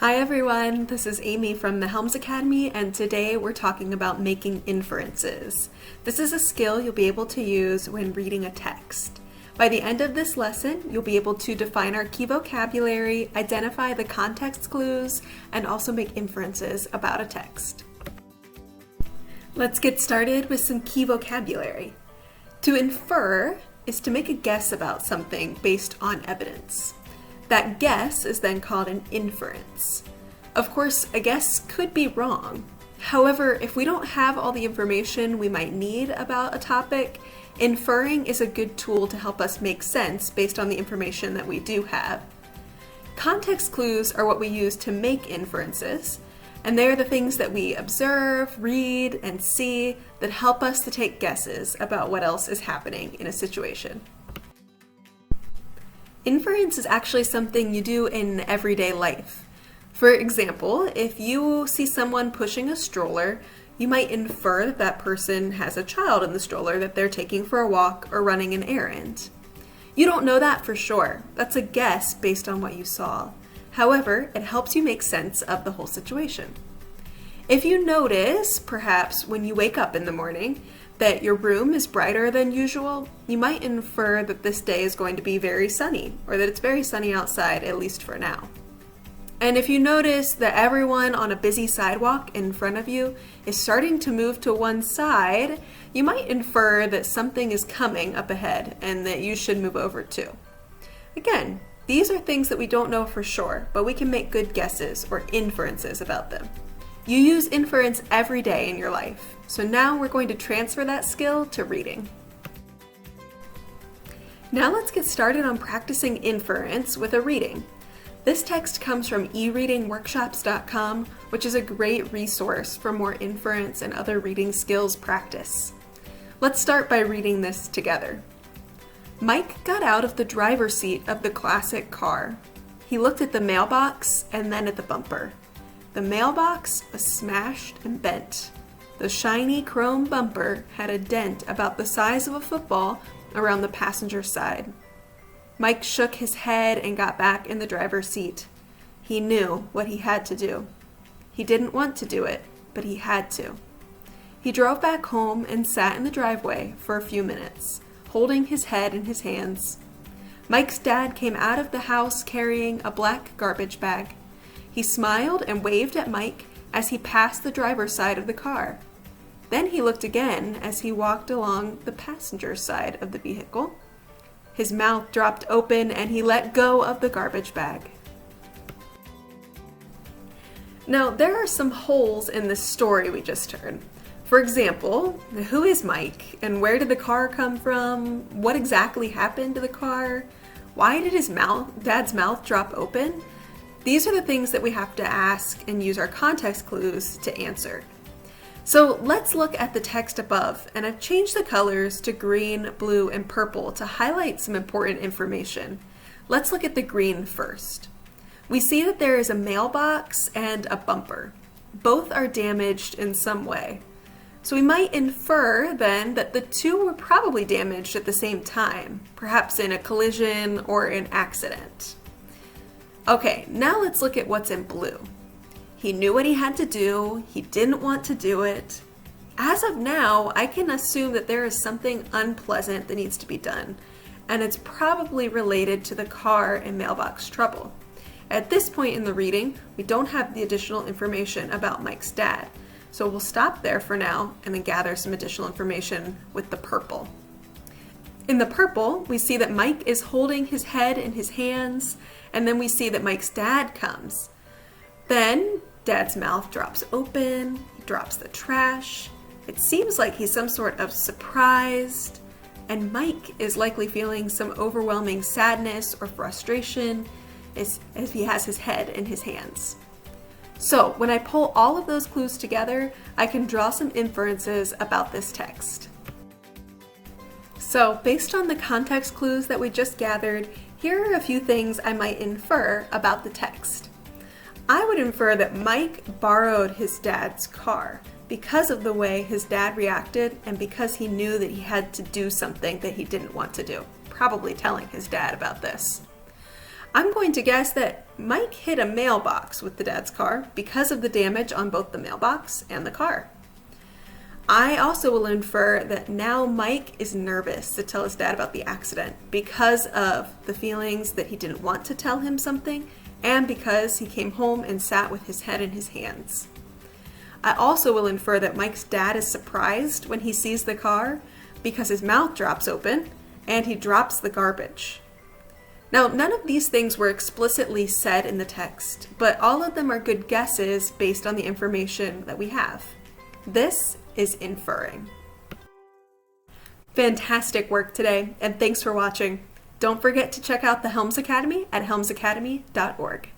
Hi everyone, this is Amy from the Helms Academy, and today we're talking about making inferences. This is a skill you'll be able to use when reading a text. By the end of this lesson, you'll be able to define our key vocabulary, identify the context clues, and also make inferences about a text. Let's get started with some key vocabulary. To infer is to make a guess about something based on evidence. That guess is then called an inference. Of course, a guess could be wrong. However, if we don't have all the information we might need about a topic, inferring is a good tool to help us make sense based on the information that we do have. Context clues are what we use to make inferences, and they're the things that we observe, read, and see that help us to take guesses about what else is happening in a situation. Inference is actually something you do in everyday life. For example, if you see someone pushing a stroller, you might infer that that person has a child in the stroller that they're taking for a walk or running an errand. You don't know that for sure. That's a guess based on what you saw. However, it helps you make sense of the whole situation. If you notice, perhaps when you wake up in the morning, that your room is brighter than usual, you might infer that this day is going to be very sunny, or that it's very sunny outside, at least for now. And if you notice that everyone on a busy sidewalk in front of you is starting to move to one side, you might infer that something is coming up ahead and that you should move over too. Again, these are things that we don't know for sure, but we can make good guesses or inferences about them. You use inference every day in your life, so now we're going to transfer that skill to reading. Now let's get started on practicing inference with a reading. This text comes from ereadingworkshops.com, which is a great resource for more inference and other reading skills practice. Let's start by reading this together. Mike got out of the driver's seat of the classic car. He looked at the mailbox and then at the bumper. The mailbox was smashed and bent. The shiny chrome bumper had a dent about the size of a football around the passenger side. Mike shook his head and got back in the driver's seat. He knew what he had to do. He didn't want to do it, but he had to. He drove back home and sat in the driveway for a few minutes, holding his head in his hands. Mike's dad came out of the house carrying a black garbage bag. He smiled and waved at Mike as he passed the driver's side of the car. Then he looked again as he walked along the passenger side of the vehicle. His mouth dropped open and he let go of the garbage bag. Now, there are some holes in this story we just heard. For example, who is Mike and where did the car come from? What exactly happened to the car? Why did his dad's mouth drop open? These are the things that we have to ask and use our context clues to answer. So let's look at the text above, and I've changed the colors to green, blue, and purple to highlight some important information. Let's look at the green first. We see that there is a mailbox and a bumper. Both are damaged in some way. So we might infer then that the two were probably damaged at the same time, perhaps in a collision or an accident. Okay, now let's look at what's in blue. He knew what he had to do. He didn't want to do it. As of now, I can assume that there is something unpleasant that needs to be done, and it's probably related to the car and mailbox trouble. At this point in the reading, we don't have the additional information about Mike's dad, so we'll stop there for now and then gather some additional information with the purple. In the purple, we see that Mike is holding his head in his hands, and then we see that Mike's dad comes. Then, Dad's mouth drops open, he drops the trash. It seems like he's some sort of surprised, and Mike is likely feeling some overwhelming sadness or frustration as he has his head in his hands. So, when I pull all of those clues together, I can draw some inferences about this text. So, based on the context clues that we just gathered, here are a few things I might infer about the text. I would infer that Mike borrowed his dad's car because of the way his dad reacted and because he knew that he had to do something that he didn't want to do, probably telling his dad about this. I'm going to guess that Mike hit a mailbox with the dad's car because of the damage on both the mailbox and the car. I also will infer that now Mike is nervous to tell his dad about the accident because of the feelings that he didn't want to tell him something and because he came home and sat with his head in his hands. I also will infer that Mike's dad is surprised when he sees the car because his mouth drops open and he drops the garbage. Now, none of these things were explicitly said in the text, but all of them are good guesses based on the information that we have. This is inferring. Fantastic work today, and thanks for watching. Don't forget to check out the Helms Academy at helmsacademy.org.